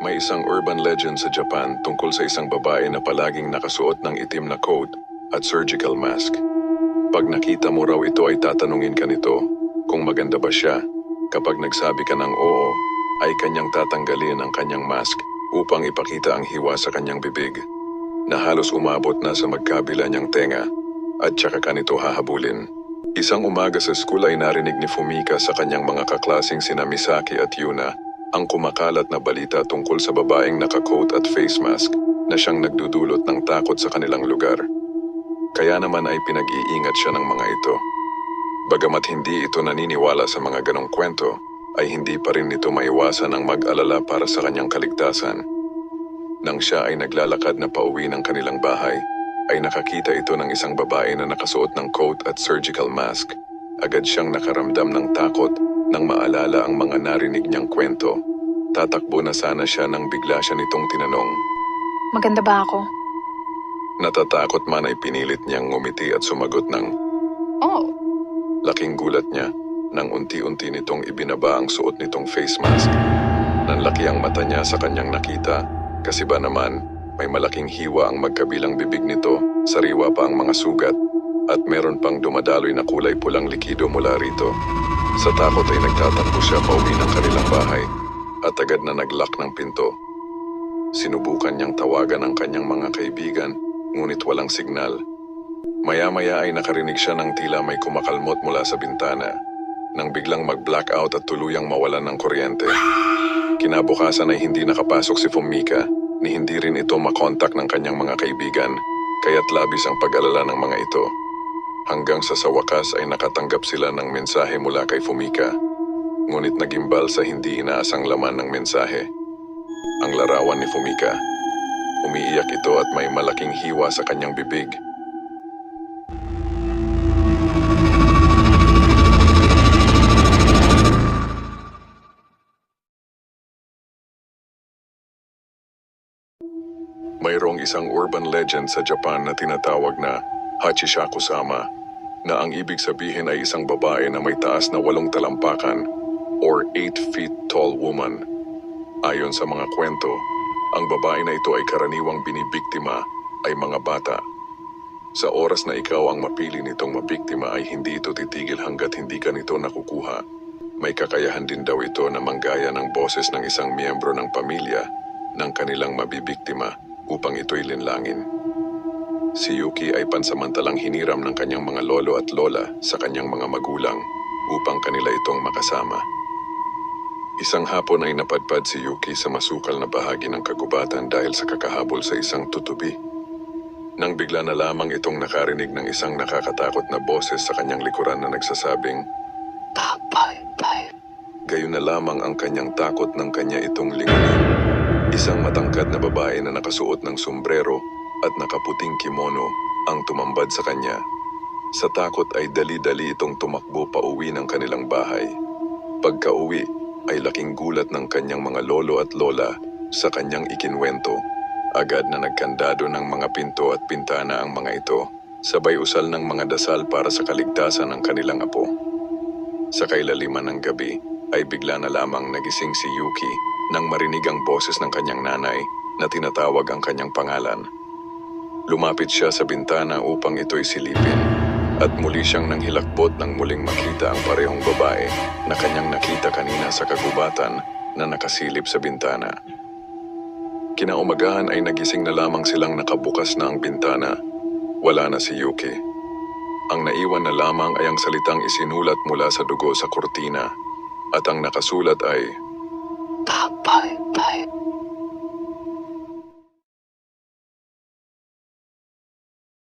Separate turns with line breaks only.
May isang urban legend sa Japan tungkol sa isang babae na palaging nakasuot ng itim na coat at surgical mask. Pag nakita mo raw ito ay tatanungin ka nito kung maganda ba siya. Kapag nagsabi ka ng oo, ay kanyang tatanggalin ang kanyang mask upang ipakita ang hiwa sa kanyang bibig na halos umabot na sa magkabila niyang tenga at tsaka ka nito hahabulin. Isang umaga sa school ay narinig ni Fumika sa kanyang mga kaklasing sina Misaki at Yuna ang kumakalat na balita tungkol sa babaeng naka-coat at face mask na siyang nagdudulot ng takot sa kanilang lugar. Kaya naman ay pinag-iingat siya ng mga ito. Bagamat hindi ito naniniwala sa mga ganong kwento, ay hindi pa rin nito maiwasan ang mag-alala para sa kanyang kaligtasan. Nang siya ay naglalakad na pauwi ng kanilang bahay, ay nakakita ito ng isang babae na nakasuot ng coat at surgical mask. Agad siyang nakaramdam ng takot nang maalala ang mga narinig niyang kwento. Tatakbo na sana siya nang bigla siya nitong tinanong.
Maganda ba ako?
Natatakot man ay pinilit niyang ngumiti at sumagot ng
Oh,
laking gulat niya nang unti-unti nitong ibinaba ang suot nitong face mask. Nanlaki ang mata niya sa kanyang nakita kasi ba naman may malaking hiwa ang magkabilang bibig nito, sariwa pa ang mga sugat at meron pang dumadaloy na kulay pulang likido mula rito. Sa takot ay nagtatakbo siya pauwi ng kanilang bahay at agad na nag-lock ng pinto. Sinubukan niyang tawagan ang kanyang mga kaibigan ngunit walang signal. Maya-maya ay nakarinig siya ng tila may kumakalmot mula sa bintana nang biglang mag-blackout at tuluyang mawalan ng kuryente. Kinabukasan ay hindi nakapasok si Fumika ni hindi rin ito makontak ng kanyang mga kaibigan kaya't labis ang pag-alala ng mga ito. Hanggang sa wakas ay nakatanggap sila ng mensahe mula kay Fumika, ngunit nagimbal sa hindi inaasang laman ng mensahe. Ang larawan ni Fumika. Umiiyak ito at may malaking hiwa sa kanyang bibig. Mayroong isang urban legend sa Japan na tinatawag na Hachishaku-sama, na ang ibig sabihin ay isang babae na may taas na 8 talampakan or 8 feet tall woman. Ayon sa mga kwento, ang babae na ito ay karaniwang binibiktima ay mga bata. Sa oras na ikaw ang mapili nitong mabiktima ay hindi ito titigil hanggat hindi ka nito nakukuha. May kakayahan din daw ito na manggaya ng boses ng isang miyembro ng pamilya ng kanilang mabibiktima upang ito'y linlangin. Si Yuki ay pansamantalang hiniram ng kanyang mga lolo at lola sa kanyang mga magulang upang kanila itong makasama. Isang hapon ay napadpad si Yuki sa masukal na bahagi ng kagubatan dahil sa kakahabol sa isang tutubi. Nang bigla na lamang itong nakarinig ng isang nakakatakot na boses sa kanyang likuran na nagsasabing, "Bye-bye." Gayon na lamang ang kanyang takot ng kanya itong lingunin. Isang matangkad na babae na nakasuot ng sombrero at nakaputing kimono ang tumambad sa kanya. Sa takot ay dali-dali itong tumakbo pauwi ng kanilang bahay. Pagka-uwi ay laking gulat ng kanyang mga lolo at lola sa kanyang ikinwento. Agad na nagkandado ng mga pinto at pintana ang mga ito, sabay usal ng mga dasal para sa kaligtasan ng kanilang apo. Sa kailaliman ng gabi ay bigla na lamang nagising si Yuki nang marinig ang boses ng kanyang nanay na tinatawag ang kanyang pangalan. Lumapit siya sa bintana upang ito'y silipin at muli siyang nanghilakbot nang muling makita ang parehong babae na kanyang nakita kanina sa kagubatan na nakasilip sa bintana. Kinaumagahan ay nagising na lamang silang nakabukas na ang bintana. Wala na si Yuki. Ang naiwan na lamang ay ang salitang isinulat mula sa dugo sa kurtina at ang nakasulat ay,